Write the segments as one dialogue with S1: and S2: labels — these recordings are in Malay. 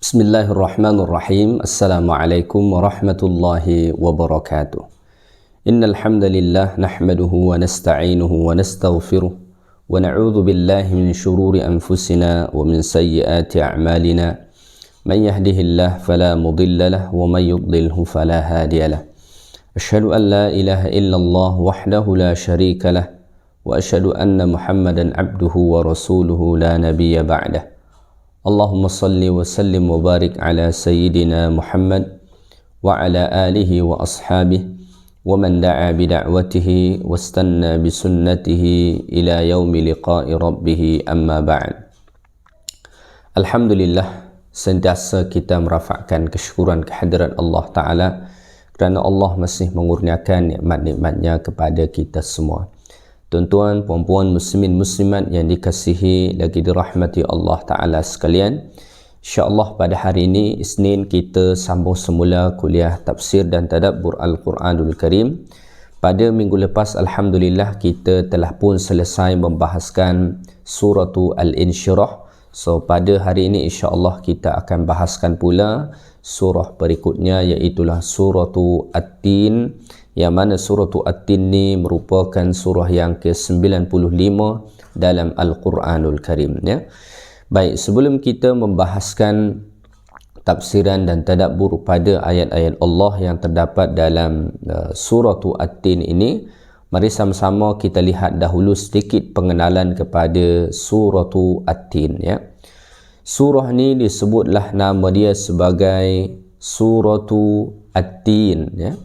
S1: Bismillahirrahmanirrahim. Assalamualaikum warahmatullahi wabarakatuh. Innal hamdalillah nahmaduhu wa nasta'inuhu wa nastaghfiruh wa na'udzu billahi min shururi anfusina wa min sayyiati a'malina. Man yahdihillahu fala mudilla lahu wa man yudlilhu fala hadiya lahu. Asyhadu an la ilaha illallah wahdahu la syarika lahu wa asyhadu anna Muhammadan abduhu wa rasuluhu la nabiyya ba'dah. Allahumma salli wa sallim wa barik ala sayyidina Muhammad wa ala alihi wa ashabihi wa man da'a bida'watihi wa istanna bisunnatihi ila yaumi liqa'i rabbih, amma ba'd. Alhamdulillah, sentiasa kita merafakkan kesyukuran kehadirat Allah Ta'ala kerana Allah masih mengurniakan nikmat-nikmatnya kepada kita semua. Tuan-tuan, puan-puan, muslimin, muslimat yang dikasihi lagi dirahmati Allah Ta'ala sekalian, insyaAllah pada hari ini Isnin kita sambung semula kuliah tafsir dan tadabbur Al-Quranul Karim. Pada minggu lepas Alhamdulillah kita telah pun selesai membahaskan suratu Al-Insyirah. So pada hari ini insyaAllah kita akan bahaskan pula surah berikutnya, iaitulah suratu At-Tin, yang mana suratu At-Tin ni merupakan surah yang ke-95 dalam Al-Quranul Karim, ya. Baik, sebelum kita membahaskan tafsiran dan tadabbur pada ayat-ayat Allah yang terdapat dalam suratu At-Tin ini, mari sama-sama kita lihat dahulu sedikit pengenalan kepada suratu At-Tin, ya. Surah ni disebutlah nama dia sebagai suratu At-Tin, ya,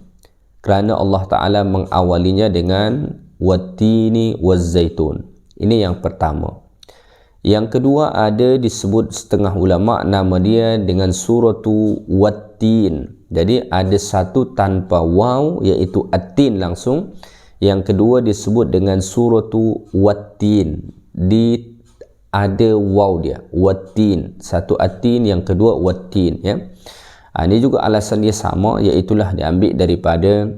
S1: kerana Allah Ta'ala mengawalinya dengan Wattini wazzaitun. Ini yang pertama. Yang kedua, ada disebut setengah ulama nama dia dengan suratu Wattin. Jadi ada satu tanpa waw, iaitu At-Tin langsung. Yang kedua disebut dengan suratu Wattin, ada waw dia, Wattin. Satu At-Tin, yang kedua Wattin, ya. Ini juga alasan dia sama, iaitulah diambil daripada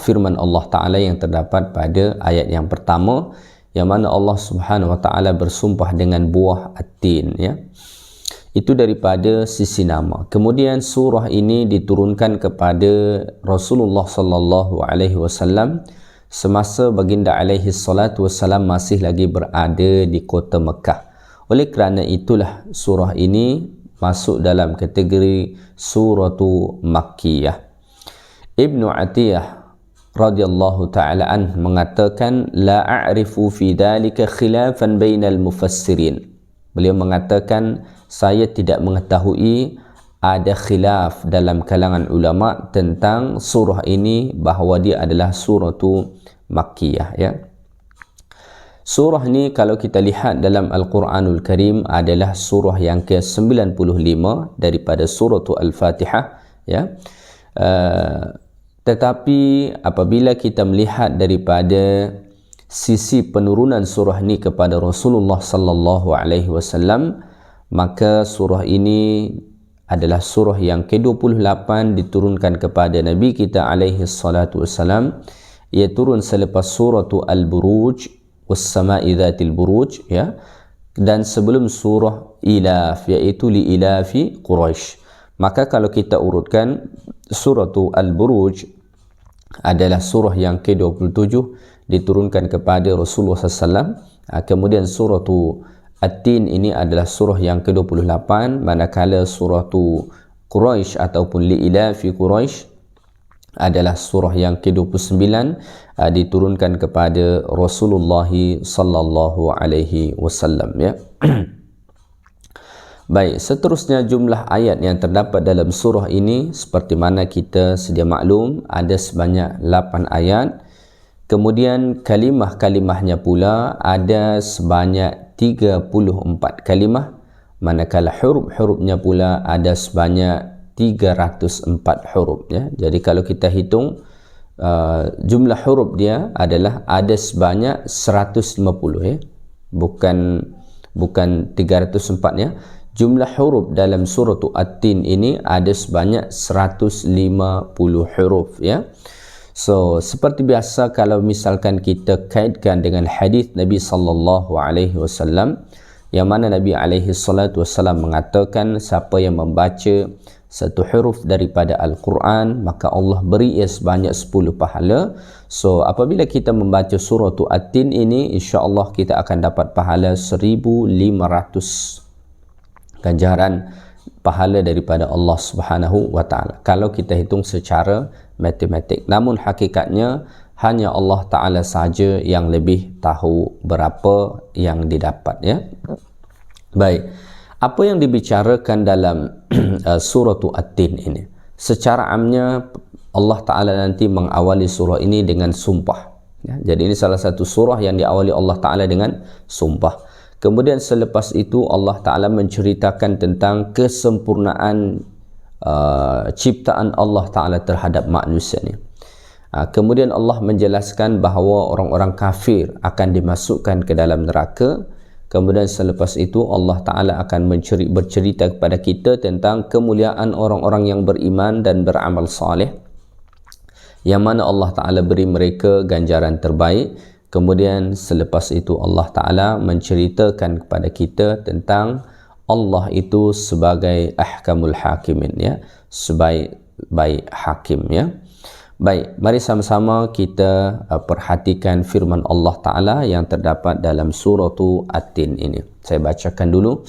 S1: firman Allah Ta'ala yang terdapat pada ayat yang pertama, yang mana Allah Subhanahu Wa Ta'ala bersumpah dengan buah At-Tin, ya. Itu daripada sisi nama. Kemudian surah ini diturunkan kepada Rasulullah Sallallahu Alaihi Wasallam semasa baginda alaihi salatu wassalam masih lagi berada di kota Mekah. Oleh kerana itulah surah ini masuk dalam kategori suratu Makkiyah. Ibnu Atiyah radhiyallahu ta'ala anhu mengatakan, la a'rifu fi dhalika khilafan bainal mufassirin. Beliau mengatakan, saya tidak mengetahui ada khilaf dalam kalangan ulama tentang surah ini bahawa dia adalah suratu Makkiyah, ya. Surah ni kalau kita lihat dalam Al-Quranul Karim adalah surah yang ke-95 daripada suratu Al-Fatihah, ya. Tetapi apabila kita melihat daripada sisi penurunan surah ni kepada Rasulullah Sallallahu Alaihi Wasallam, maka surah ini adalah surah yang ke-28 diturunkan kepada Nabi kita alaihi salatu wassalam. Ia turun selepas suratu Al-Buruj, was-sama'i dhatil buruj, ya, dan sebelum surah Ilaf, iaitu li ilafi Quraisy. Maka kalau kita urutkan, suratu Al-Buruj adalah surah yang ke-27 diturunkan kepada Rasulullah SAW. Kemudian suratu At-Tin ini adalah surah yang ke-28, manakala suratu Quraisy ataupun li ilafi Quraisy adalah surah yang ke-29 diturunkan kepada Rasulullah sallallahu alaihi wasallam, ya. Baik, seterusnya jumlah ayat yang terdapat dalam surah ini seperti mana kita sedia maklum, ada sebanyak 8 ayat. Kemudian kalimah-kalimahnya pula ada sebanyak 34 kalimah, manakala huruf-hurufnya pula ada sebanyak 304 huruf, ya. Jadi kalau kita hitung jumlah huruf dia adalah ada sebanyak 150, ya. Bukan 304, ya. Jumlah huruf dalam surah At-Tin ini ada sebanyak 150 huruf, ya. So seperti biasa, kalau misalkan kita kaitkan dengan hadis Nabi sallallahu alaihi wasallam, yang mana Nabi alaihi salatu wasallam mengatakan siapa yang membaca satu huruf daripada Al-Quran maka Allah beri ia sebanyak 10 pahala. So apabila kita membaca surah At-Tin ini, insya-Allah kita akan dapat pahala 1500 ganjaran pahala daripada Allah Subhanahu wa taala kalau kita hitung secara matematik. Namun hakikatnya hanya Allah taala saja yang lebih tahu berapa yang didapat, ya. Baik, apa yang dibicarakan dalam surah At-Tin ini? Secara amnya Allah taala nanti mengawali surah ini dengan sumpah, ya. Jadi ini salah satu surah yang diawali Allah taala dengan sumpah. Kemudian selepas itu Allah taala menceritakan tentang kesempurnaan ciptaan Allah taala terhadap manusia ni. Kemudian Allah menjelaskan bahawa orang-orang kafir akan dimasukkan ke dalam neraka. Kemudian selepas itu Allah Ta'ala akan bercerita kepada kita tentang kemuliaan orang-orang yang beriman dan beramal saleh, yang mana Allah Ta'ala beri mereka ganjaran terbaik. Kemudian selepas itu Allah Ta'ala menceritakan kepada kita tentang Allah itu sebagai ahkamul hakimin, ya, sebaik-baik hakim, ya. Baik, mari sama-sama kita perhatikan firman Allah Ta'ala yang terdapat dalam surah At-Tin ini. Saya bacakan dulu.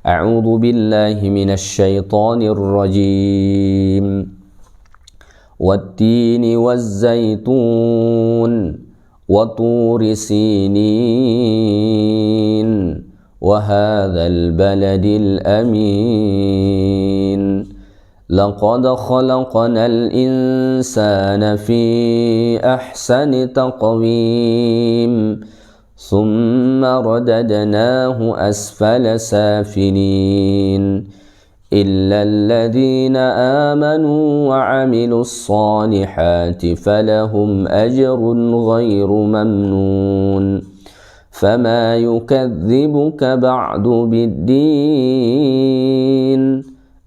S1: A'udhu billahi minasyaitanir rajim. Wattini wazzaitun wa turi sinin wa hadzal baladil amin. لقد خلقنا الإنسان في أحسن تقويم ثم رددناه أسفل سافلين إلا الذين آمنوا وعملوا الصالحات فلهم أجر غير ممنون فما يكذبك بعد بالدين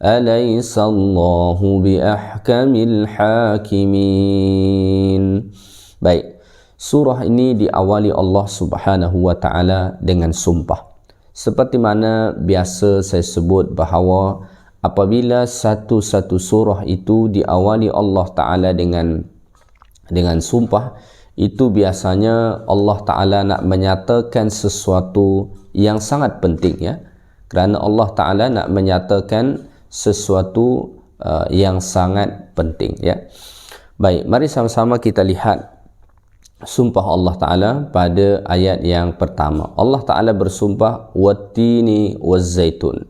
S1: أليس الله بأحكم الحاكمين. Baik, surah ini diawali Allah Subhanahu wa taala dengan sumpah. Seperti mana biasa saya sebut bahawa apabila satu-satu surah itu diawali Allah taala dengan sumpah, itu biasanya Allah taala nak menyatakan sesuatu yang sangat penting, ya. Kerana Allah taala nak menyatakan sesuatu yang sangat penting, ya. Baik, mari sama-sama kita lihat sumpah Allah Ta'ala pada ayat yang pertama. Allah Ta'ala bersumpah wattini wazzaitun,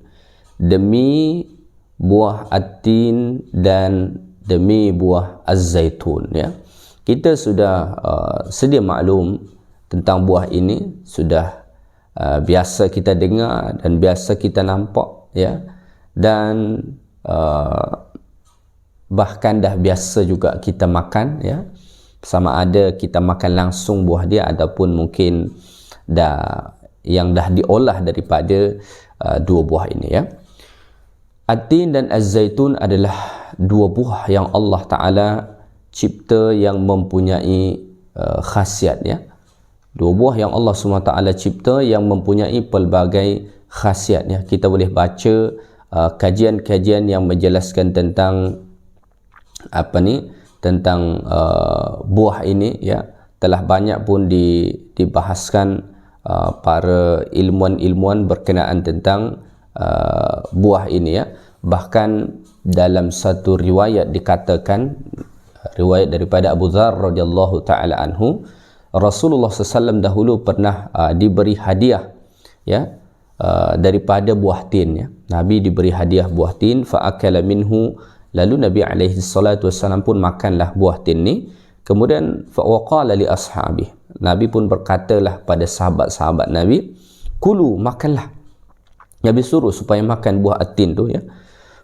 S1: demi buah at-tin dan demi buah az-zaitun, ya. Kita sudah sedia maklum tentang buah ini, sudah biasa kita dengar dan biasa kita nampak, ya. Dan bahkan dah biasa juga kita makan, ya. Sama ada kita makan langsung buah dia ataupun mungkin dah diolah daripada dua buah ini, ya. At-tin dan az-zaitun adalah dua buah yang Allah Ta'ala cipta yang mempunyai khasiat, ya. Dua buah yang Allah SWT cipta yang mempunyai pelbagai khasiat, ya. Kita boleh baca kajian-kajian yang menjelaskan tentang tentang buah ini, ya. Telah banyak pun dibahaskan para ilmuwan-ilmuwan berkenaan tentang buah ini, ya. Bahkan dalam satu riwayat dikatakan, riwayat daripada Abu Dzar radhiyallahu taala anhu, Rasulullah SAW dahulu pernah diberi hadiah, ya, daripada buah tin, ya. Nabi diberi hadiah buah tin, fa akala minhu, lalu Nabi alaihi salatu wasallam pun makanlah buah tin ni. Kemudian fa waqala li ashabi, Nabi pun berkatalah pada sahabat-sahabat Nabi, kulu, makanlah. Nabi suruh supaya makan buah at-tin tu, ya.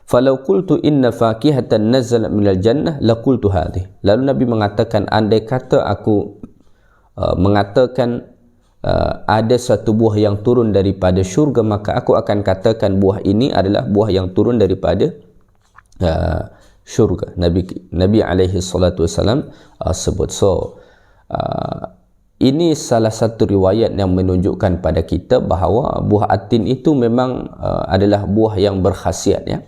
S1: Falau qultu inna fakihatan nazalat minal jannah laqultu hadhihi. Lalu Nabi mengatakan, andai kata aku mengatakan ada satu buah yang turun daripada syurga, maka aku akan katakan buah ini adalah buah yang turun daripada syurga. Nabi alaihi salatu wasalam sebut. So ini salah satu riwayat yang menunjukkan pada kita bahawa buah atin itu memang adalah buah yang berkhasiat, ya.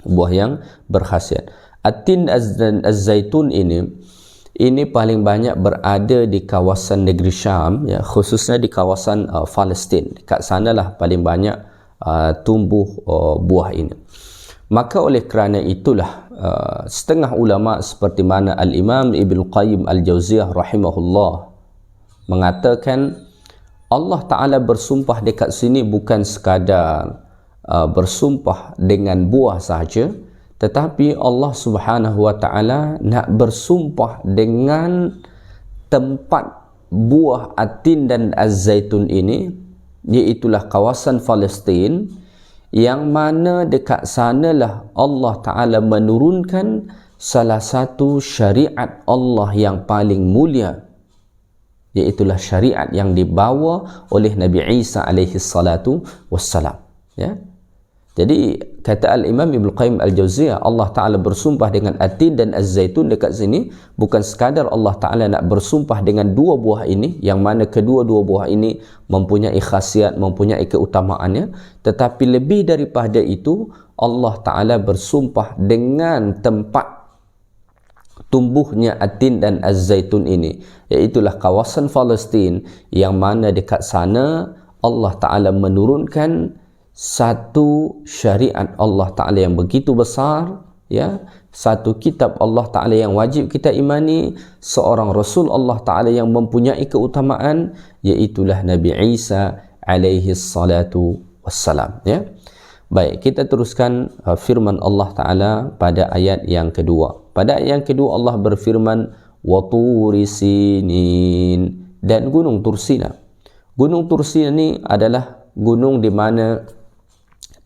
S1: Buah yang berkhasiat. Atin dan az-zaitun ini paling banyak berada di kawasan negeri Syam, ya, khususnya di kawasan Palestin. Dekat sanalah paling banyak tumbuh buah ini. Maka oleh kerana itulah setengah ulama seperti mana Al-Imam Ibnu Qayyim Al-Jauziyah rahimahullah mengatakan Allah Ta'ala bersumpah dekat sini bukan sekadar bersumpah dengan buah sahaja, tetapi Allah Subhanahu Wa Ta'ala nak bersumpah dengan tempat buah atin dan az-zaitun ini, iaitulah kawasan Palestin, yang mana dekat sanalah Allah Ta'ala menurunkan salah satu syariat Allah yang paling mulia, iaitulah syariat yang dibawa oleh Nabi Isa alaihi salatu wassalam, ya. Jadi kata Al-Imam Ibnu Qayyim Al-Jauziyah, Allah Ta'ala bersumpah dengan atin dan az-zaitun dekat sini bukan sekadar Allah Ta'ala nak bersumpah dengan dua buah ini, yang mana kedua-dua buah ini mempunyai khasiat, mempunyai keutamaannya, tetapi lebih daripada itu Allah Ta'ala bersumpah dengan tempat tumbuhnya atin dan az-zaitun ini, iaitulah kawasan Palestin, yang mana dekat sana Allah Ta'ala menurunkan satu syariat Allah Ta'ala yang begitu besar, ya, satu kitab Allah Ta'ala yang wajib kita imani, seorang Rasul Allah Ta'ala yang mempunyai keutamaan, iaitulah Nabi Isa alaihi salatu wassalam, ya. Baik, kita teruskan firman Allah Ta'ala pada ayat yang kedua. Pada ayat yang kedua Allah berfirman, wa turi sinin, dan gunung Tursina. Gunung Tursina ini adalah gunung di mana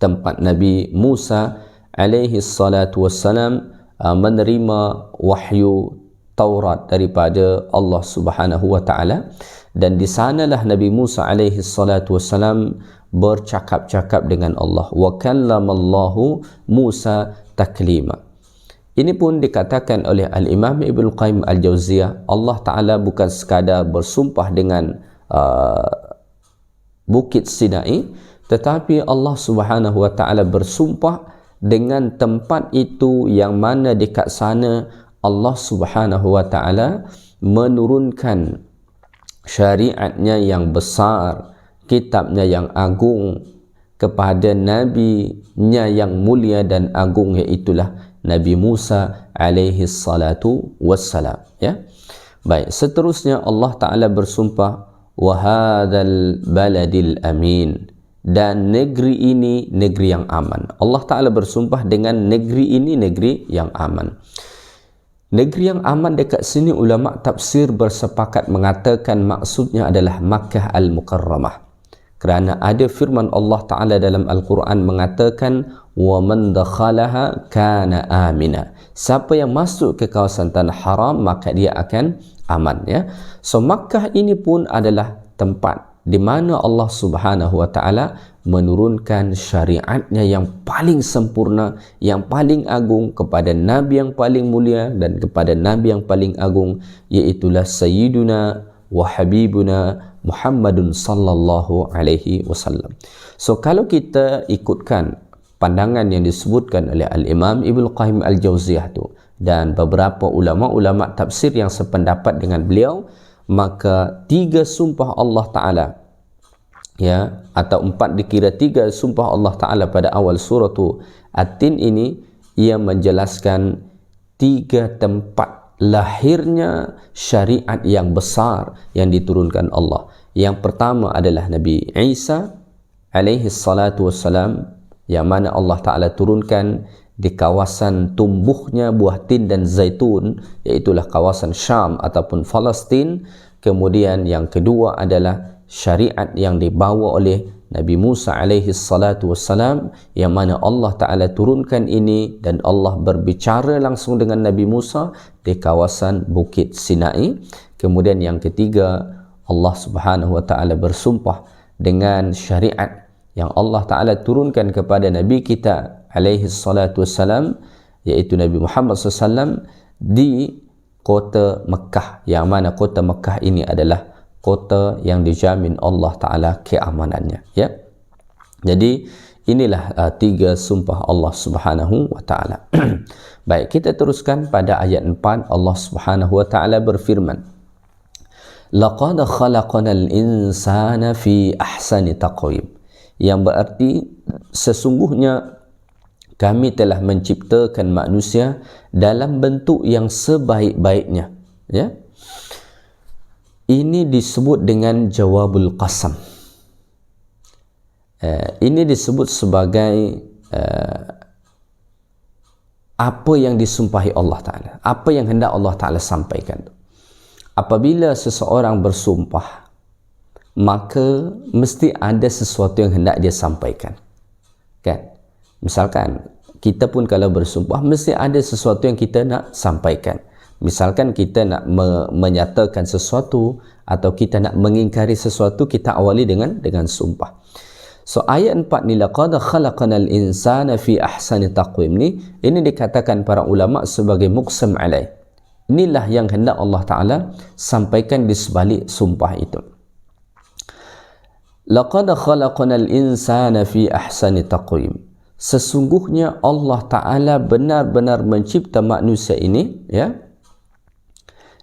S1: tempat Nabi Musa alaihi salatu wassalam menerima wahyu Taurat daripada Allah Subhanahu Wa Ta'ala, dan di sanalah Nabi Musa alaihi salatu wassalam bercakap-cakap dengan Allah. Wa kallamallahu Musa taklima. Ini pun dikatakan oleh Al-Imam Ibnu Qayyim Al-Jauziyah, Allah Ta'ala bukan sekadar bersumpah dengan Bukit Sinai, tetapi Allah Subhanahu Wa Ta'ala bersumpah dengan tempat itu, yang mana dekat sana Allah Subhanahu Wa Ta'ala menurunkan syariatnya yang besar, kitabnya yang agung kepada nabinya yang mulia dan agung, iaitulah Nabi Musa alaihi salatu wassalam, ya. Baik, seterusnya Allah Ta'ala bersumpah, wa hadzal baladil amin, dan negeri ini negeri yang aman. Allah Ta'ala bersumpah dengan negeri ini negeri yang aman. Negeri yang aman dekat sini ulama tafsir bersepakat mengatakan maksudnya adalah Makkah Al-Mukarramah, kerana ada firman Allah Ta'ala dalam Al-Quran mengatakan, wa man dakhalaha kana amina, siapa yang masuk ke kawasan tanah haram maka dia akan aman, ya. So Makkah ini pun adalah tempat di mana Allah Subhanahu Wa Ta'ala menurunkan syariatnya yang paling sempurna, yang paling agung kepada Nabi yang paling mulia dan kepada Nabi yang paling agung, iaitulah Sayyiduna wa Habibuna Muhammadun sallallahu alaihi wasallam. So kalau kita ikutkan pandangan yang disebutkan oleh Al-Imam Ibnu Qayyim Al-Jauziyah tu dan beberapa ulama-ulama tafsir yang sependapat dengan beliau, maka 3 sumpah Allah Ta'ala, ya, atau 4 dikira 3 sumpah Allah Ta'ala pada awal surah At-Tin ini, ia menjelaskan 3 tempat lahirnya syariat yang besar yang diturunkan Allah. Yang pertama adalah Nabi Isa alaihi salatu wassalam, yang mana Allah Ta'ala turunkan di kawasan tumbuhnya buah tin dan zaitun, iaitulah kawasan Syam ataupun Palestin. Kemudian yang kedua adalah syariat yang dibawa oleh Nabi Musa alaihi salatu wassalam, yang mana Allah Ta'ala turunkan ini dan Allah berbicara langsung dengan Nabi Musa di kawasan Bukit Sinai. Kemudian yang ketiga, Allah Subhanahu Wa Ta'ala bersumpah dengan syariat yang Allah Ta'ala turunkan kepada Nabi kita alaihi salatu wassalam, iaitu Nabi Muhammad SAW di kota Mekah, yang mana kota Mekah ini adalah kota yang dijamin Allah Ta'ala keamanannya, ya. Jadi inilah tiga sumpah Allah Subhanahu wa Ta'ala. Baik, kita teruskan pada ayat 4. Allah Subhanahu wa Ta'ala berfirman, laqad khalaqnal insana fi ahsani taqwim, yang berarti sesungguhnya kami telah menciptakan manusia dalam bentuk yang sebaik-baiknya, ya. Ini disebut dengan jawabul qasam. Ini disebut sebagai apa yang disumpahi Allah Ta'ala, apa yang hendak Allah Ta'ala sampaikan. Apabila seseorang bersumpah, maka mesti ada sesuatu yang hendak dia sampaikan, kan? Misalkan kita pun kalau bersumpah mesti ada sesuatu yang kita nak sampaikan. Misalkan kita nak menyatakan sesuatu atau kita nak mengingkari sesuatu, kita awali dengan sumpah. So ayat 4 ni, laqad khalaqnal insana fi ahsani taqwim ni, ini dikatakan para ulama sebagai muqsam alaih. Inilah yang hendak Allah Ta'ala sampaikan di sebalik sumpah itu. Laqad khalaqnal insana fi ahsani taqwim, sesungguhnya Allah Ta'ala benar-benar mencipta manusia ini, ya,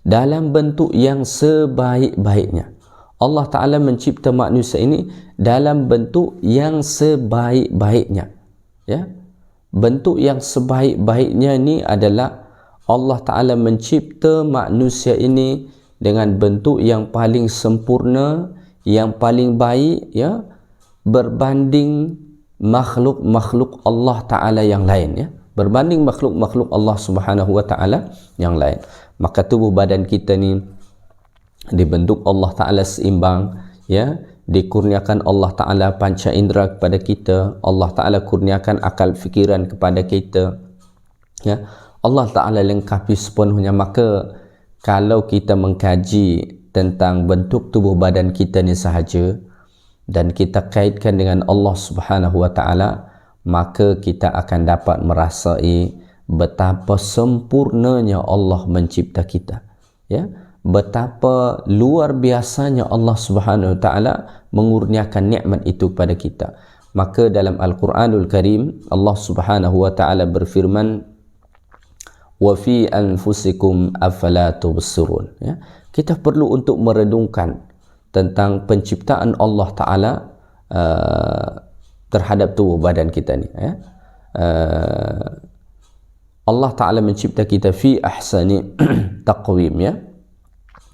S1: dalam bentuk yang sebaik-baiknya. Allah Ta'ala mencipta manusia ini dalam bentuk yang sebaik-baiknya, ya. Bentuk yang sebaik-baiknya ni adalah Allah Ta'ala mencipta manusia ini dengan bentuk yang paling sempurna, yang paling baik, ya, berbanding makhluk-makhluk Allah Ta'ala yang lain, ya, berbanding makhluk-makhluk Allah Subhanahu wa Ta'ala yang lain. Maka tubuh badan kita ni dibentuk Allah Ta'ala seimbang, ya, dikurniakan Allah Ta'ala panca indera kepada kita, Allah Ta'ala kurniakan akal fikiran kepada kita, ya, Allah Ta'ala lengkapi sepenuhnya. Maka kalau kita mengkaji tentang bentuk tubuh badan kita ni sahaja dan kita kaitkan dengan Allah Subhanahu wa Ta'ala, maka kita akan dapat merasai betapa sempurnanya Allah mencipta kita, ya, betapa luar biasanya Allah Subhanahu wa Ta'ala mengurniakan nikmat itu kepada kita. Maka dalam Al-Quranul Karim Allah Subhanahu wa Ta'ala berfirman, wa fi anfusikum afala tubsirun, ya. Kita perlu untuk merenungkan tentang penciptaan Allah Ta'ala terhadap tubuh badan kita ni, ya. Allah Ta'ala mencipta kita fi ahsani taqwim, ya,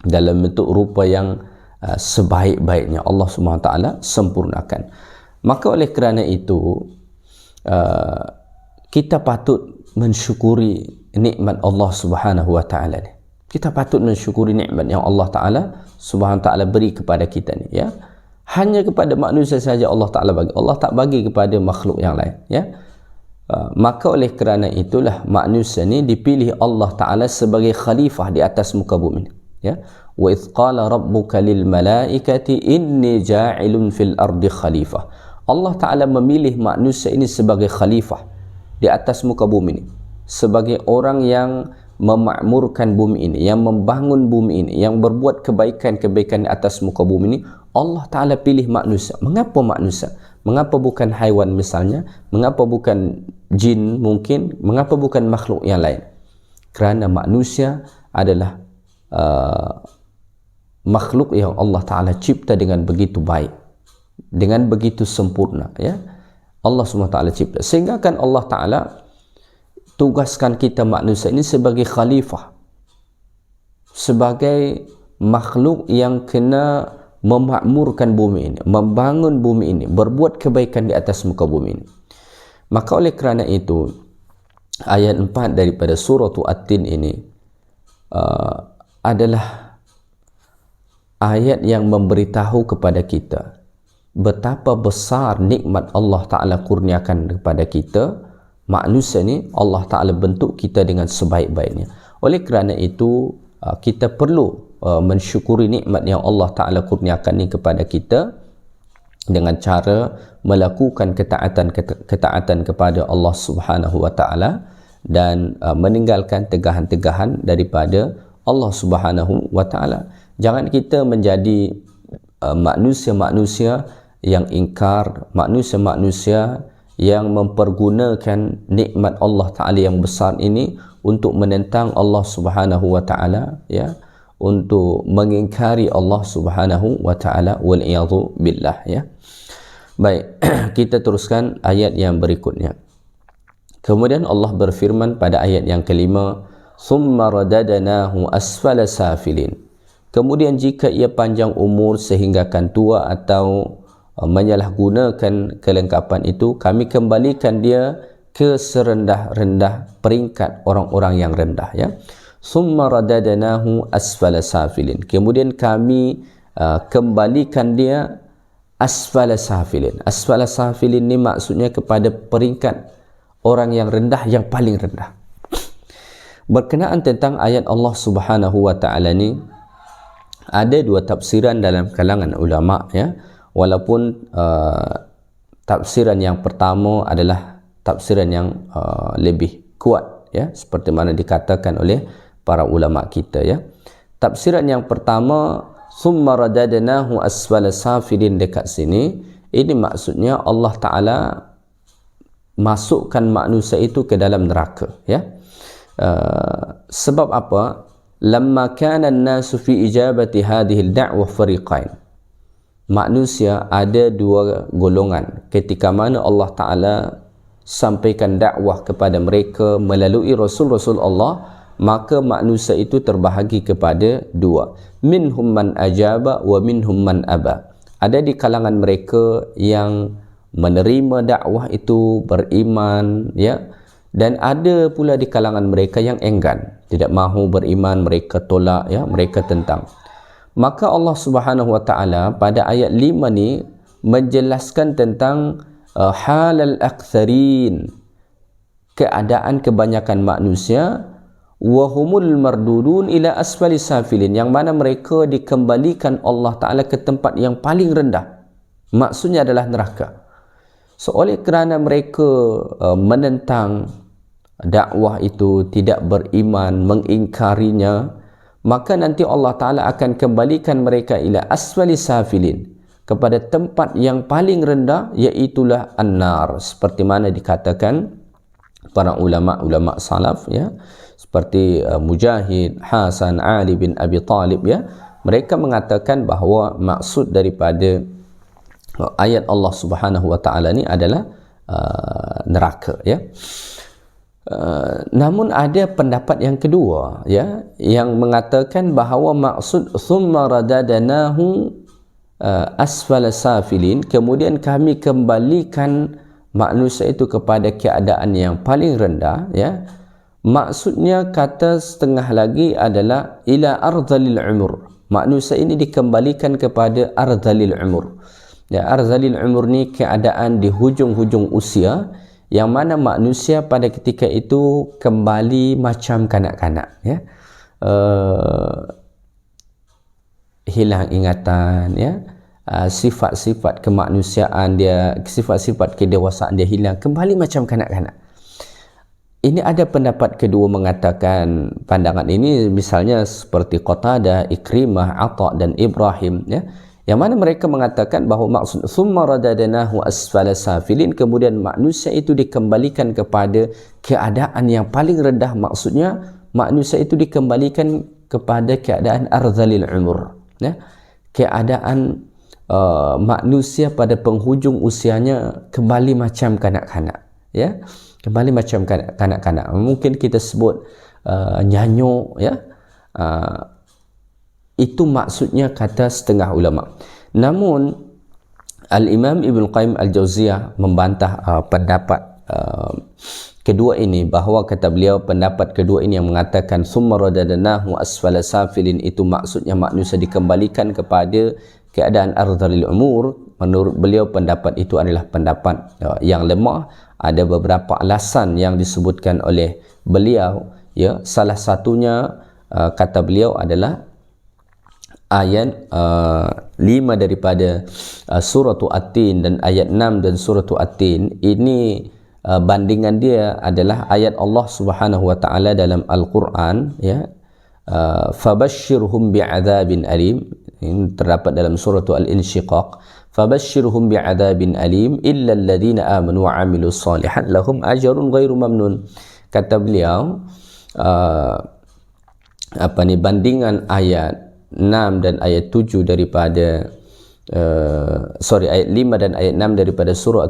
S1: dalam bentuk rupa yang sebaik-baiknya. Allah Subhanahu Wa Ta'ala sempurnakan. Maka oleh kerana itu kita patut mensyukuri nikmat Allah Subhanahu Wa Ta'ala ni. Kita patut mensyukuri nikmat yang Allah Ta'ala Subhanahu Wa Ta'ala beri kepada kita ni, ya. Hanya kepada manusia saja Allah Ta'ala bagi. Allah tak bagi kepada makhluk yang lain, ya. Maka oleh kerana itulah manusia ni dipilih Allah Ta'ala sebagai khalifah di atas muka bumi, ya. Wa idh qala rabbuka lil malaikati inni ja'ilun fil ardi khalifah. Allah Ta'ala memilih manusia ini sebagai khalifah di atas muka bumi ini, sebagai orang yang memakmurkan bumi ini, yang membangun bumi ini, yang berbuat kebaikan-kebaikan di atas muka bumi ini. Allah Ta'ala pilih manusia. Mengapa manusia? Mengapa bukan haiwan misalnya? Mengapa bukan jin mungkin? Mengapa bukan makhluk yang lain? Kerana manusia adalah makhluk yang Allah Ta'ala cipta dengan begitu baik, dengan begitu sempurna, ya. Allah SWT cipta, sehingga kan Allah Ta'ala tugaskan kita manusia ini sebagai khalifah, sebagai makhluk yang kena memakmurkan bumi ini, membangun bumi ini, berbuat kebaikan di atas muka bumi ini. Maka oleh kerana itu ayat 4 daripada surah At-Tin ini adalah ayat yang memberitahu kepada kita betapa besar nikmat Allah Ta'ala kurniakan kepada kita. Manusia ni Allah Ta'ala bentuk kita dengan sebaik-baiknya. Oleh kerana itu kita perlu mensyukuri nikmat yang Allah Ta'ala kurniakan ni kepada kita dengan cara melakukan ketaatan kepada Allah Subhanahu Wa Ta'ala dan meninggalkan tegahan-tegahan daripada Allah Subhanahu Wa Ta'ala. Jangan kita menjadi manusia-manusia yang ingkar, manusia-manusia yang mempergunakan nikmat Allah Ta'ala yang besar ini untuk menentang Allah Subhanahu wa Ta'ala, ya, untuk mengingkari Allah Subhanahu wa Ta'ala, wal'iyadhu billah, ya. Baik, kita teruskan ayat yang berikutnya. Kemudian Allah berfirman pada ayat yang kelima, "Tsumma radadnahu asfala safilin." Kemudian jika ia panjang umur sehinggakan tua atau menyalahgunakan kelengkapan itu, kami kembalikan dia ke serendah-rendah peringkat orang-orang yang rendah, ya. Tsumma radadnahu asfala safilin. Kemudian kami kembalikan dia asfala safilin. Asfala safilin ni maksudnya kepada peringkat orang yang rendah, yang paling rendah. Berkenaan tentang ayat Allah Subhanahu wa Ta'ala ni, ada dua tafsiran dalam kalangan ulama, ya. Walaupun tafsiran yang pertama adalah tafsiran yang lebih kuat, ya, seperti mana dikatakan oleh para ulama kita, ya. Tafsiran yang pertama, "Tsumma radadnahu asfala safilin," dekat sini, ini maksudnya Allah Ta'ala masukkan manusia itu ke dalam neraka, ya. Sebab apa? Lamma kana an-nasu fi ijabati hadhihi ad-da'wah fariqain. Manusia ada dua golongan ketika mana Allah Ta'ala sampaikan dakwah kepada mereka melalui Rasul-Rasul Allah, maka manusia itu terbahagi kepada dua. Minhum man ajaba wa minhum man aba. Ada di kalangan mereka yang menerima dakwah itu, beriman, ya, dan ada pula di kalangan mereka yang enggan, tidak mahu beriman, mereka tolak, ya, mereka tentang. Maka Allah Subhanahu wa Ta'ala pada ayat 5 ni menjelaskan tentang halal aktsarin, keadaan kebanyakan manusia, wa humul mardudun ila asfali safilin, yang mana mereka dikembalikan Allah Ta'ala ke tempat yang paling rendah, maksudnya adalah neraka. So oleh kerana mereka menentang dakwah itu, tidak beriman, mengingkarinya, maka nanti Allah Ta'ala akan kembalikan mereka ila asfali safilin, kepada tempat yang paling rendah, iaitulah an-nar, seperti mana dikatakan para ulama-ulama salaf, ya, seperti Mujahid, Hasan, Ali bin Abi Talib, ya, mereka mengatakan bahawa maksud daripada ayat Allah Subhanahu wa Ta'ala ni adalah neraka, ya. Namun ada pendapat yang kedua, ya, yang mengatakan bahawa maksud thumma radadnahu asfala safilin, kemudian kami kembalikan manusia itu kepada keadaan yang paling rendah, ya, maksudnya kata setengah lagi adalah ila ardhalil umur. Manusia ini dikembalikan kepada ardhalil umur, ya. Ardhalil umur ni keadaan di hujung-hujung usia, yang mana manusia pada ketika itu kembali macam kanak-kanak, ya. Hilang ingatan, ya, sifat-sifat kemanusiaan dia, sifat-sifat kedewasaan dia hilang, kembali macam kanak-kanak. Ini ada pendapat kedua mengatakan pandangan ini, misalnya seperti Qatadah, Ikrimah, Atha dan Ibrahim, ya, yang mana mereka mengatakan bahawa maksud thumma radadnahu asfala safilin, kemudian manusia itu dikembalikan kepada keadaan yang paling rendah, maksudnya manusia itu dikembalikan kepada keadaan ardhalil umur, ya, keadaan manusia pada penghujung usianya kembali macam kanak-kanak, ya, kembali macam kanak-kanak. Mungkin kita sebut nyanyuk, ya. Itu maksudnya kata setengah ulama. Namun Al-Imam Ibn Qayyim Al-Jauziyah membantah pendapat kedua ini, bahawa kata beliau pendapat kedua ini yang mengatakan summa radadnahu asfala safilin, itu maksudnya manusia dikembalikan kepada keadaan ardhalil umur. Menurut beliau pendapat itu adalah pendapat yang lemah. Ada beberapa alasan yang disebutkan oleh beliau, ya. Salah satunya kata beliau adalah ayat 5 daripada surah At-Tin dan ayat 6 dan surah At-Tin ini, bandingan dia adalah ayat Allah Subhanahu wa Ta'ala dalam Al-Quran, ya, fabashshirhum bi'adzabin alim, ini terdapat dalam surah Al-Insyiqaq, fabashshirhum bi'adzabin alim illa alladhina amanu wa 'amilus shalihat lahum ajrun ghairu mamnun. Kata beliau bandingan ayat 6 dan ayat 7 daripada ayat 5 dan ayat 6 daripada surah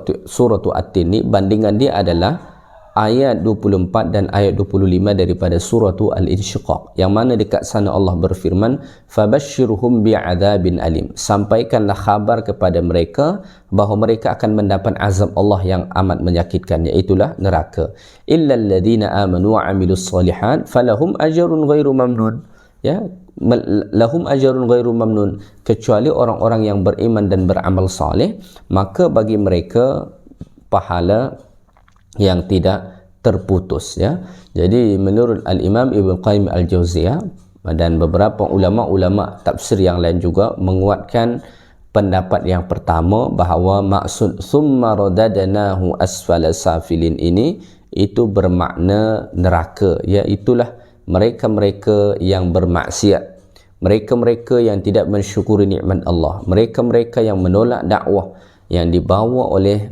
S1: At-Tin ni, bandingan dia adalah ayat 24 dan ayat 25 daripada surah Al-Insyiqaq, yang mana dekat sana Allah berfirman, fabashshirhum bi'adzabin alim, sampaikanlah khabar kepada mereka bahawa mereka akan mendapat azab Allah yang amat menyakitkan, iaitulah neraka. Illal ladzina amanu wa 'amilus shalihat falahum ajrun ghairu mamnun, ya, lahum ajrun ghairu mamnun, kecuali orang-orang yang beriman dan beramal saleh, maka bagi mereka pahala yang tidak terputus, ya. Jadi menurut Al-Imam Ibn Qayyim Al-Jauziyah dan beberapa ulama-ulama tafsir yang lain juga menguatkan pendapat yang pertama, bahawa maksud summa radadnahu asfala safilin ini itu bermakna neraka, iaitulah mereka-mereka yang bermaksiat, mereka-mereka yang tidak mensyukuri nikmat Allah, mereka-mereka yang menolak dakwah yang dibawa oleh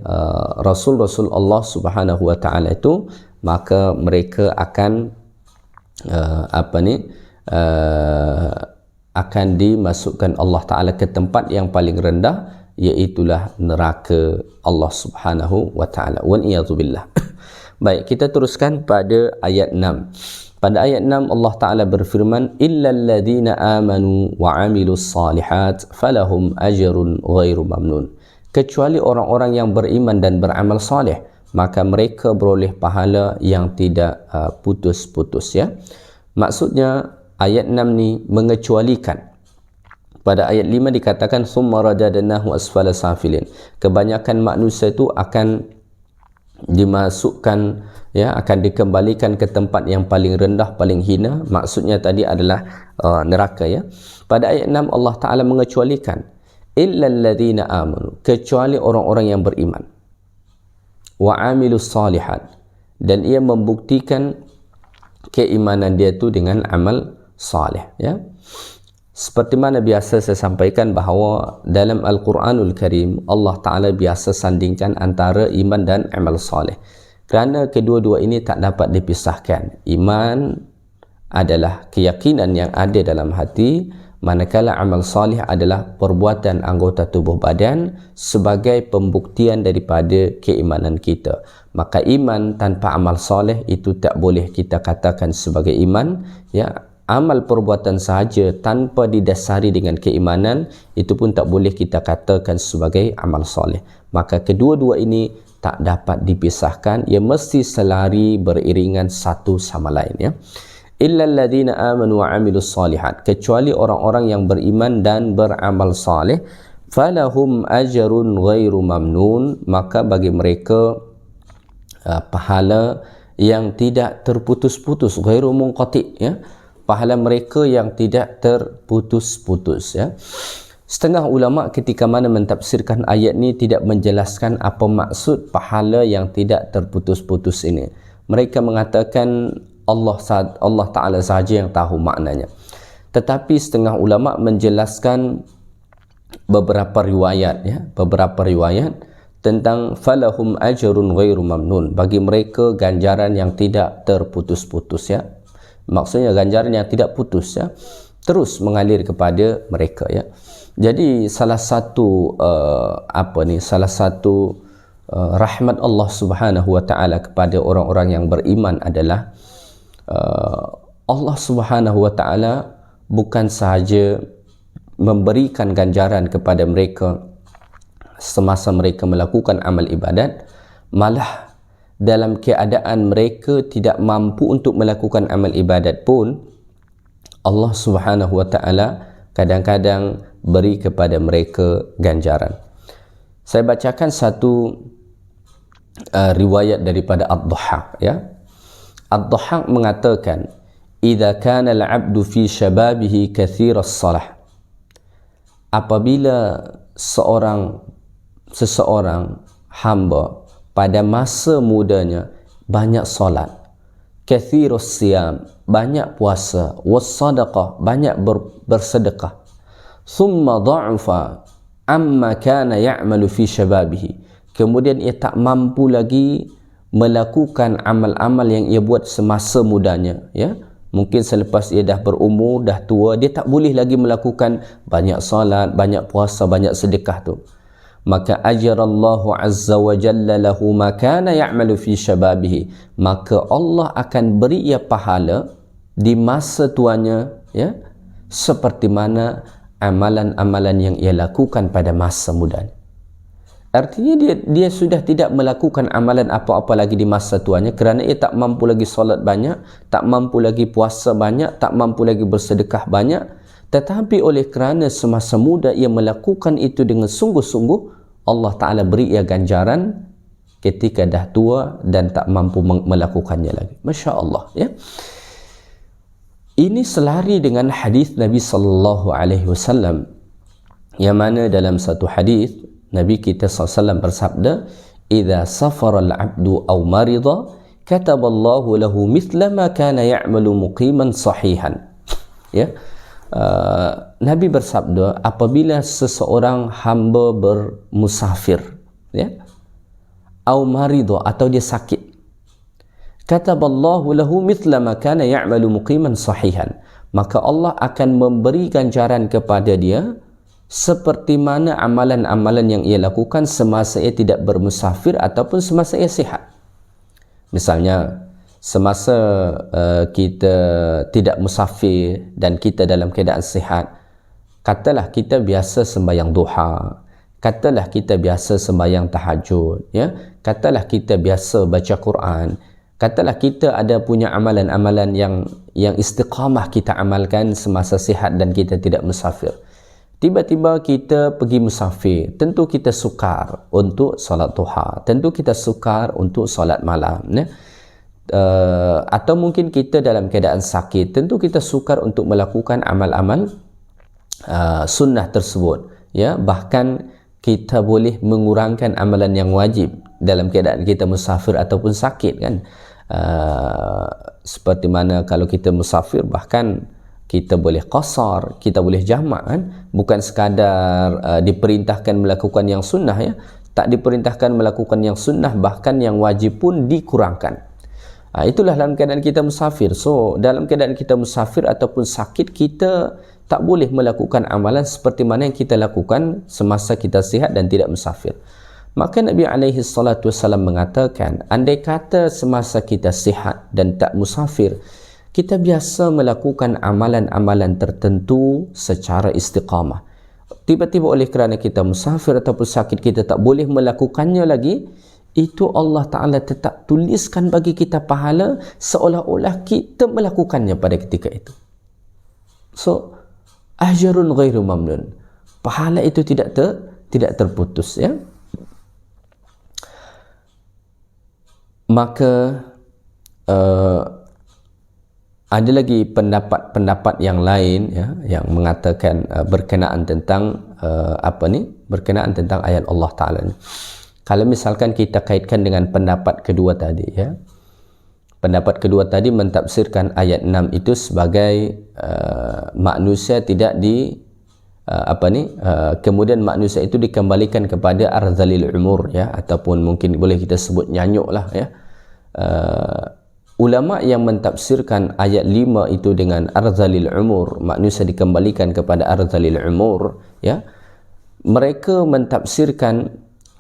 S1: Rasul-Rasul Allah Subhanahu wa taala itu, maka mereka akan akan dimasukkan Allah taala ke tempat yang paling rendah, iaitulah neraka Allah Subhanahu wa taala. Wal iyadzu billah. Baik, kita teruskan pada ayat 6. Pada ayat 6 Allah taala berfirman, illal ladzina amanu wa 'amilus shalihat falahum ajrun ghairu mamnun, kecuali orang-orang yang beriman dan beramal soleh, maka mereka beroleh pahala yang tidak putus-putus, ya. Maksudnya ayat 6 ni mengecualikan. Pada ayat 5 dikatakan summa radadnahu asfala safilin, kebanyakan manusia itu akan dimasukkan, ya, akan dikembalikan ke tempat yang paling rendah, paling hina. Maksudnya tadi adalah neraka, ya. Pada ayat 6 Allah taala mengecualikan illal ladzina amanu, kecuali orang-orang yang beriman, wa 'amilus shalihat, dan ia membuktikan keimanan dia itu dengan amal saleh, ya. Seperti mana biasa saya sampaikan bahawa dalam Al-Quranul Karim Allah taala biasa sandingkan antara iman dan amal saleh, kerana kedua-dua ini tak dapat dipisahkan. Iman adalah keyakinan yang ada dalam hati, manakala amal salih adalah perbuatan anggota tubuh badan sebagai pembuktian daripada keimanan kita. Maka iman tanpa amal salih itu tak boleh kita katakan sebagai iman, ya. Amal perbuatan sahaja tanpa didasari dengan keimanan itu pun tak boleh kita katakan sebagai amal salih. Maka kedua-dua ini tak dapat dipisahkan, ia mesti selari beriringan satu sama lain, ya. Illal ladzina amanu wa 'amilus shalihat, kecuali orang-orang yang beriman dan beramal saleh, falahum ajrun ghairu mamnun, maka bagi mereka pahala yang tidak terputus-putus, ghairu munqati, ya. Pahala mereka yang tidak terputus-putus, ya. Setengah ulama ketika mana mentafsirkan ayat ni tidak menjelaskan apa maksud pahala yang tidak terputus-putus ini. Mereka mengatakan Allah Ta'ala sahaja yang tahu maknanya. Tetapi setengah ulama menjelaskan beberapa riwayat, ya, beberapa riwayat tentang falahum ajrun ghairu mamnun, bagi mereka ganjaran yang tidak terputus-putus, ya. Maksudnya ganjaran yang tidak putus, ya, terus mengalir kepada mereka, ya. Jadi salah satu rahmat Allah Subhanahu wa taala kepada orang-orang yang beriman adalah Allah Subhanahu wa taala bukan sahaja memberikan ganjaran kepada mereka semasa mereka melakukan amal ibadat, malah dalam keadaan mereka tidak mampu untuk melakukan amal ibadat pun Allah Subhanahu wa taala kadang-kadang beri kepada mereka ganjaran. Saya bacakan satu riwayat daripada Ad-Dhahhak, ya. Ad-Dhahhak mengatakan, idza kana al-'abdu fi shababihi kathiras salah, apabila seseorang hamba pada masa mudanya banyak solat, kathirus siyam, banyak puasa, was-sadaqah, banyak bersedekah. Thumma dha'afa amma kana ya'malu fi syababihi. Kemudian ia tak mampu lagi melakukan amal-amal yang ia buat semasa mudanya, ya. Mungkin selepas ia dah berumur, dah tua, dia tak boleh lagi melakukan banyak salat, banyak puasa, banyak sedekah tu. Maka ajarallahu azza wa jalla lahu ma kana ya'malu fi syababihi. Maka Allah akan beri ia pahala di masa tuanya, ya, seperti mana amalan-amalan yang ia lakukan pada masa mudanya. Artinya dia sudah tidak melakukan amalan apa-apa lagi di masa tuanya kerana ia tak mampu lagi solat banyak, tak mampu lagi puasa banyak, tak mampu lagi bersedekah banyak. Tetapi oleh kerana semasa muda ia melakukan itu dengan sungguh-sungguh, Allah Ta'ala beri ia ganjaran ketika dah tua dan tak mampu melakukannya lagi. Masya Allah, ya. Ini selari dengan hadis Nabi sallallahu alaihi wasallam, yang mana dalam satu hadis Nabi kita SAW bersabda, "Idza safara al-'abdu aw marida, kataballahu lahu mithla ma kana ya'malu muqiman sahihan." Ya. Nabi bersabda, apabila seseorang hamba bermusafir, ya, aw marida, atau dia sakit, kataballahu lahu mithla ma kana ya'malu muqiman sahihan, maka Allah akan memberi ganjaran kepada dia seperti mana amalan-amalan yang ia lakukan semasa ia tidak bermusafir ataupun semasa ia sihat. Misalnya, semasa kita tidak musafir dan kita dalam keadaan sihat, katalah kita biasa sembahyang duha, katalah kita biasa sembahyang tahajud, ya, katalah kita biasa baca Quran, katalah kita ada punya amalan-amalan yang istiqamah kita amalkan semasa sihat dan kita tidak musafir. Tiba-tiba kita pergi musafir, tentu kita sukar untuk solat duha, tentu kita sukar untuk solat malam, ya? Atau mungkin kita dalam keadaan sakit, tentu kita sukar untuk melakukan amal-amal sunnah tersebut, ya. Bahkan kita boleh mengurangkan amalan yang wajib dalam keadaan kita musafir ataupun sakit, kan. Seperti mana kalau kita musafir, bahkan kita boleh qasar, kita boleh jamak, kan. Bukan sekadar diperintahkan melakukan yang sunnah, ya. Tak diperintahkan melakukan yang sunnah, bahkan yang wajib pun dikurangkan. Itulah dalam keadaan kita musafir. So, dalam keadaan kita musafir ataupun sakit, kita tak boleh melakukan amalan seperti mana yang kita lakukan semasa kita sihat dan tidak musafir. Maka Nabi SAW mengatakan, andai kata semasa kita sihat dan tak musafir, kita biasa melakukan amalan-amalan tertentu secara istiqamah, tiba-tiba oleh kerana kita musafir ataupun sakit, kita tak boleh melakukannya lagi, itu Allah Ta'ala tetap tuliskan bagi kita pahala seolah-olah kita melakukannya pada ketika itu. So, ajrun ghairu mamnun, pahala itu tidak terputus, ya. Maka ada lagi pendapat yang lain, ya, yang mengatakan berkenaan tentang berkenaan tentang ayat Allah Ta'ala ni. Kalau misalkan kita kaitkan dengan pendapat kedua tadi, ya, pendapat kedua tadi mentafsirkan ayat 6 itu sebagai manusia tidak kemudian manusia itu dikembalikan kepada arzalil umur, ya, ataupun mungkin boleh kita sebut nyanyuk lah, ya. Ulama yang mentafsirkan ayat 5 itu dengan arzalil umur, manusia dikembalikan kepada arzalil umur, ya, mereka mentafsirkan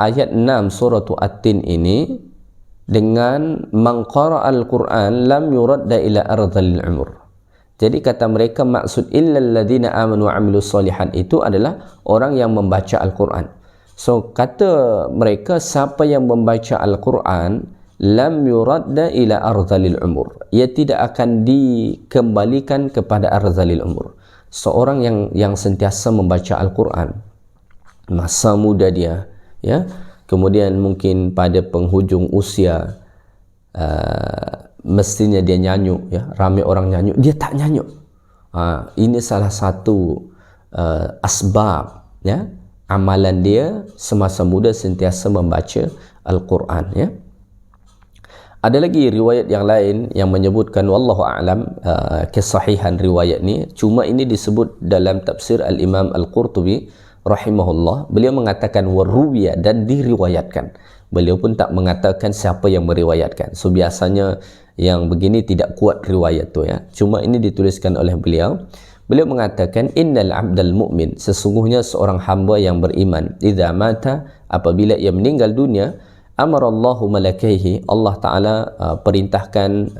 S1: ayat 6 surah At-Tin ini dengan man qara'al Quran lam yuradda ila arzalil umur. Jadi kata mereka, maksud illal ladzina amanu wa amilus solihat itu adalah orang yang membaca Al-Quran. So kata mereka, siapa yang membaca Al-Quran lam yuradda ila arzalil umur, ia tidak akan dikembalikan kepada arzalil umur. Seorang yang sentiasa membaca Al-Quran masa muda dia, ya, kemudian mungkin pada penghujung usia mestinya dia nyanyuk, ya, ramai orang nyanyuk, dia tak nyanyuk. Ini salah satu asbab, ya, amalan dia semasa muda sentiasa membaca Al-Quran, ya. Ada lagi riwayat yang lain yang menyebutkan wallahu a'lam kesahihan riwayat ni, cuma ini disebut dalam tafsir al-Imam Al-Qurtubi rahimahullah. Beliau mengatakan waruwiya, dan diriwayatkan. Beliau pun tak mengatakan siapa yang meriwayatkan. So biasanya yang begini tidak kuat riwayat tu ya. Cuma ini dituliskan oleh beliau. Beliau mengatakan innal abdal mu'min, sesungguhnya seorang hamba yang beriman, idza mata, apabila ia meninggal dunia, amarallahu malakaihi, Allah Ta'ala perintahkan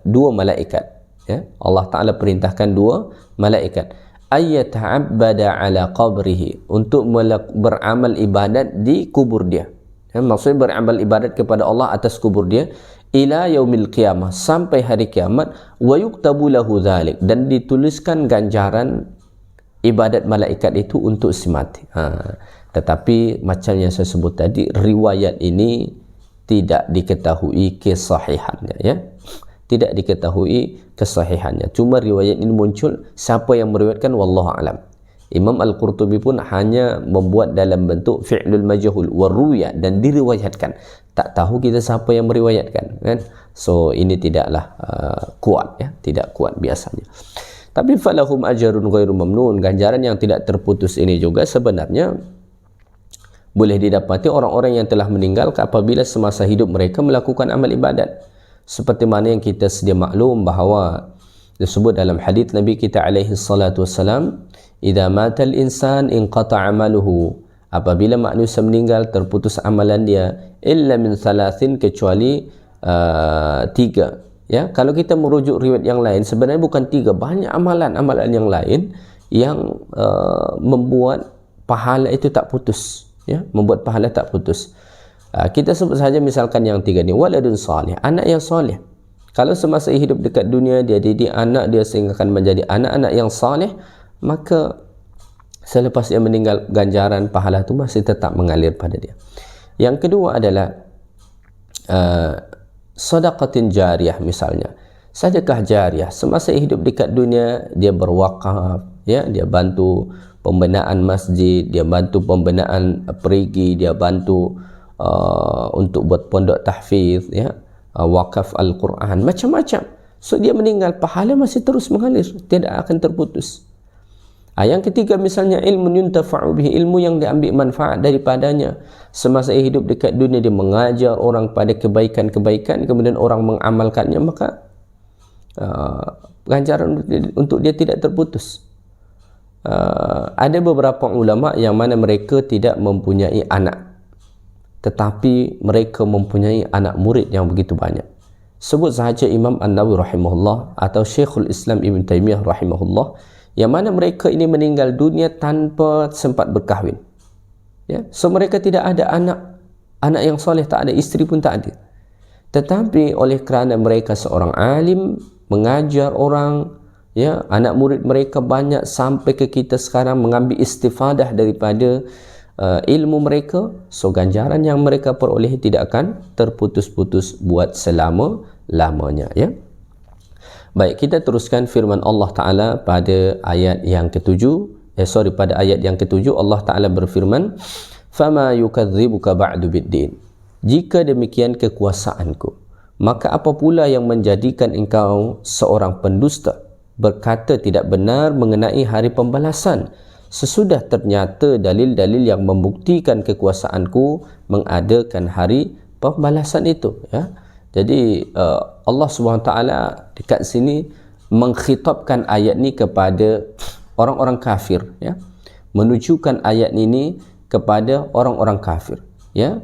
S1: dua malaikat ya? Allah Ta'ala perintahkan dua malaikat ayyata'abbada ala qabrihi, untuk beramal ibadat di kubur dia ya? Maksudnya beramal ibadat kepada Allah atas kubur dia ila yaumil qiyamah, sampai hari kiamat, wa yuktabu lahu dhalik, dan dituliskan ganjaran ibadat malaikat itu untuk si mati. Tetapi macam yang saya sebut tadi, riwayat ini tidak diketahui kesahihannya ya. Tidak diketahui kesahihannya. Cuma riwayat ini muncul, siapa yang meriwayatkan wallahu alam. Imam Al-Qurtubi pun hanya membuat dalam bentuk fi'lul majhul waruya, dan diriwayatkan. Tak tahu kita siapa yang meriwayatkan kan. So ini tidaklah kuat ya, tidak kuat biasanya. Tapi falahum ajrun ghairu mamnun, ganjaran yang tidak terputus ini juga sebenarnya boleh didapati orang-orang yang telah meninggal apabila semasa hidup mereka melakukan amal ibadat. Seperti mana yang kita sedia maklum bahawa disebut dalam hadis Nabi kita alaihi salatu wassalam, idza matal insan inqata amaluhu, apabila manusia meninggal terputus amalan dia, illa min thalathin, kecuali tiga ya. Kalau kita merujuk riwayat yang lain, sebenarnya bukan tiga, banyak amalan-amalan yang lain yang membuat pahala itu tak putus ya, membuat pahala tak putus. Kita sebut saja misalkan yang tiga ni, waladun salih, anak yang soleh. Kalau semasa hidup dekat dunia dia didik anak dia sehingga akan menjadi anak-anak yang saleh, maka selepas dia meninggal ganjaran pahala itu masih tetap mengalir pada dia. Yang kedua adalah sedekah jariyah, misalnya sedekah jariyah. Semasa hidup dekat dunia dia berwakaf ya, dia bantu pembinaan masjid, dia bantu pembinaan perigi, dia bantu untuk buat pondok tahfiz ya, wakaf Al-Quran, macam-macam. So dia meninggal, pahala masih terus mengalir, tidak akan terputus. Yang ketiga misalnya ilmu yuntafa'u bihi, ilmu yang diambil manfaat daripadanya. Semasa hidup dekat dunia dia mengajar orang pada kebaikan-kebaikan, kemudian orang mengamalkannya, maka ganjaran untuk dia tidak terputus. Ada beberapa ulama yang mana mereka tidak mempunyai anak, tetapi mereka mempunyai anak murid yang begitu banyak. Sebut sahaja Imam An-Nawawi rahimahullah atau Syekhul Islam Ibn Taymiyah rahimahullah, yang mana mereka ini meninggal dunia tanpa sempat berkahwin ya. So mereka tidak ada anak yang soleh, tak ada isteri pun tak ada. Tetapi oleh kerana mereka seorang alim, mengajar orang ya, anak murid mereka banyak sampai ke kita sekarang mengambil istifadah daripada ilmu mereka. So ganjaran yang mereka perolehi tidak akan terputus-putus buat selama-lamanya ya. Baik, kita teruskan firman Allah Ta'ala pada ayat yang ketujuh. Pada ayat yang ketujuh Allah Ta'ala berfirman, فَمَا يُكَذِّبُكَ بَعْدُ بِالدِّينِ, jika demikian kekuasaanku, maka apa pula yang menjadikan engkau seorang pendusta, berkata tidak benar mengenai hari pembalasan, sesudah ternyata dalil-dalil yang membuktikan kekuasaanku mengadakan hari pembalasan itu ya. Jadi Allah SWT dekat sini mengkhitabkan ayat ni kepada orang-orang kafir ya, menunjukkan ayat ini kepada orang-orang kafir ya.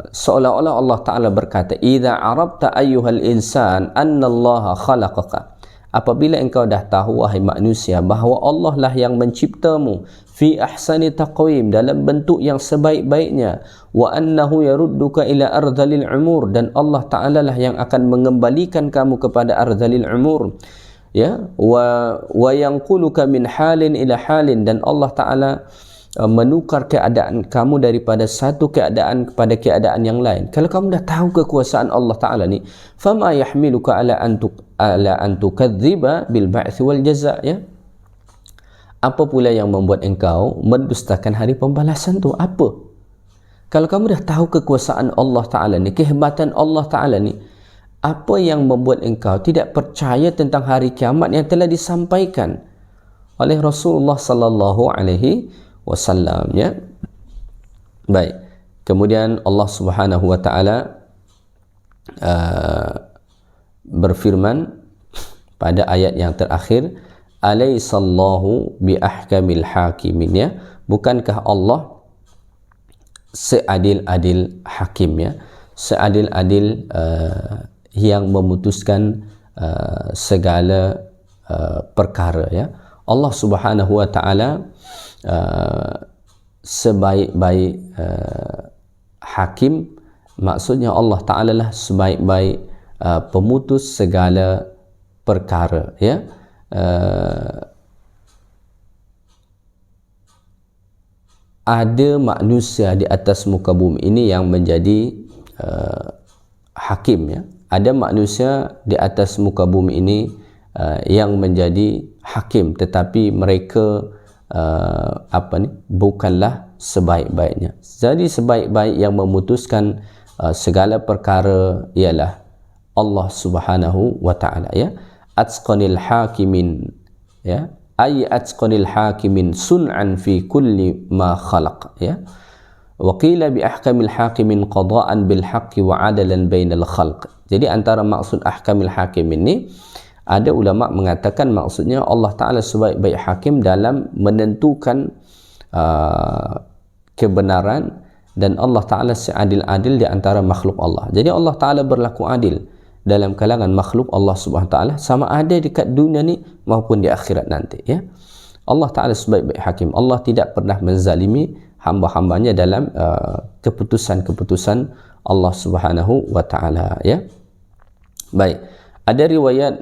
S1: Seolah-olah Allah Ta'ala berkata, idza arabta ayyuhal insan annallaha khalaqaka, apabila engkau dah tahu wahai manusia bahawa Allah lah yang menciptamu fi ahsani taqwim, dalam bentuk yang sebaik-baiknya, wa annahu yarudduka ila ardhalil umur, dan Allah Ta'ala lah yang akan mengembalikan kamu kepada ardhalil umur ya, wa yanquluka min halin ila halin, dan Allah Ta'ala menukar keadaan kamu daripada satu keadaan kepada keadaan yang lain. Kalau kamu dah tahu kekuasaan Allah Ta'ala ni, fama yahmiluka ala an tukadziba bil ba'thi wal jaza ya, apa pula yang membuat engkau mendustakan hari pembalasan tu? Apa? Kalau kamu dah tahu kekuasaan Allah Ta'ala ni, kehebatan Allah Ta'ala ni, apa yang membuat engkau tidak percaya tentang hari kiamat yang telah disampaikan oleh Rasulullah Sallallahu Alaihi Wasallam, ya? Baik. Kemudian Allah Subhanahu Wa Ta'ala berfirman pada ayat yang terakhir, Alaihissallahu bi ahkamil hakimin, ya? Bukankah Allah seadil-adil hakim, ya? Seadil-adil yang memutuskan segala perkara, ya? Allah Subhanahu Wa Ta'ala sebaik-baik hakim, maksudnya Allah Ta'ala lah sebaik-baik pemutus segala perkara, ya? Ada manusia di atas muka bumi ini yang menjadi hakim, ya? Ada manusia di atas muka bumi ini yang menjadi hakim, tetapi mereka bukanlah sebaik-baiknya. Jadi sebaik-baik yang memutuskan segala perkara ialah Allah Subhanahu Wa Ta'ala, ya? Atqanil hakimin, ya? Ay atqanil hakimin sun'an fi kulli ma khalaq, ya? Wa qila bi ahkamil hakimin qada'an bil haqqi wa adalan bainal khalq. Jadi antara maksud ahkamil hakim ini, ada ulama mengatakan maksudnya Allah Ta'ala sebaik-baik hakim dalam menentukan kebenaran, dan Allah Ta'ala seadil-adil di antara makhluk Allah. Jadi Allah Ta'ala berlaku adil dalam kalangan makhluk Allah Subhanahu Wa Ta'ala, sama ada dekat dunia ni maupun di akhirat nanti, ya? Allah Ta'ala sebaik-baik hakim. Allah tidak pernah menzalimi hamba-hambanya dalam keputusan-keputusan Allah Subhanahu Wa Ta'ala, ya? Baik. Ada riwayat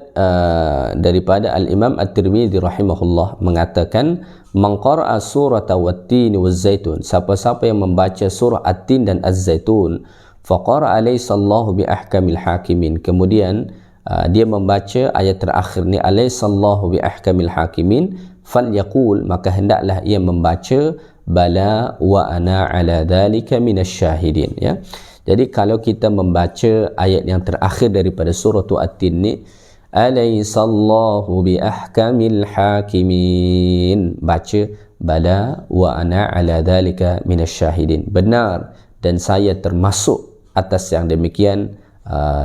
S1: daripada Al-Imam At-Tirmidzi rahimahullah mengatakan, man qara'a surata wat-tin waz-zaitun, siapa-siapa yang membaca surah At-Tin dan Az-Zaitun, faqara alaihissallahu bi ahkamil hakimin, kemudian dia membaca ayat terakhir ni, alaihissallahu bi ahkamil hakimin, falyaqul, maka hendaklah ia membaca, bala wa ana ala dhalika minasyahidin, ya? Jadi kalau kita membaca ayat yang terakhir daripada surah At-Tin ni, alaihissallahu bi ahkamil hakimin, baca bala wa ana ala dhalika minasyahidin, benar dan saya termasuk atas yang demikian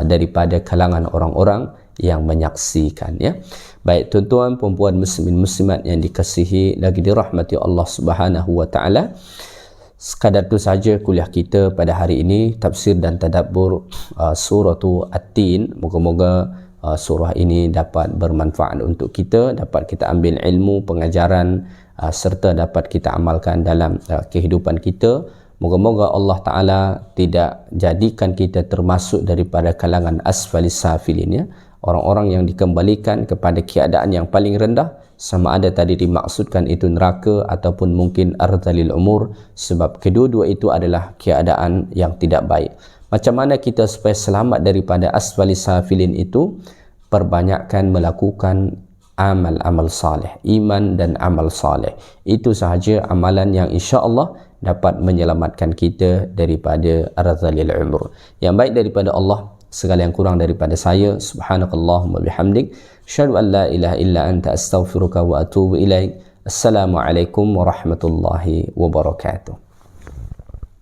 S1: daripada kalangan orang-orang yang menyaksikan, ya? Baik tuan-tuan, puan-puan, muslimin muslimat yang dikasihi lagi dirahmati Allah Subhanahu Wa Ta'ala, sekadar itu saja kuliah kita pada hari ini, tafsir dan tadabbur surah At-Tin. Moga-moga surah ini dapat bermanfaat untuk kita, dapat kita ambil ilmu, pengajaran, serta dapat kita amalkan dalam kehidupan kita. Moga-moga Allah Ta'ala tidak jadikan kita termasuk daripada kalangan asfalis safilin, ya? Orang-orang yang dikembalikan kepada keadaan yang paling rendah, sama ada tadi dimaksudkan itu neraka ataupun mungkin ardhalil umur, sebab kedua-dua itu adalah keadaan yang tidak baik. Macam mana kita supaya selamat daripada asfalis safilin itu? Perbanyakkan melakukan amal-amal saleh, iman dan amal saleh. Itu sahaja amalan yang insya-Allah dapat menyelamatkan kita daripada ardhalil umur. Yang baik daripada Allah, segala yang kurang daripada saya. Subhanakallahumma bihamdik, asyhadu an la ilaha illa anta, astaghfiruka wa atubu ilaik. Assalamualaikum warahmatullahi wabarakatuh.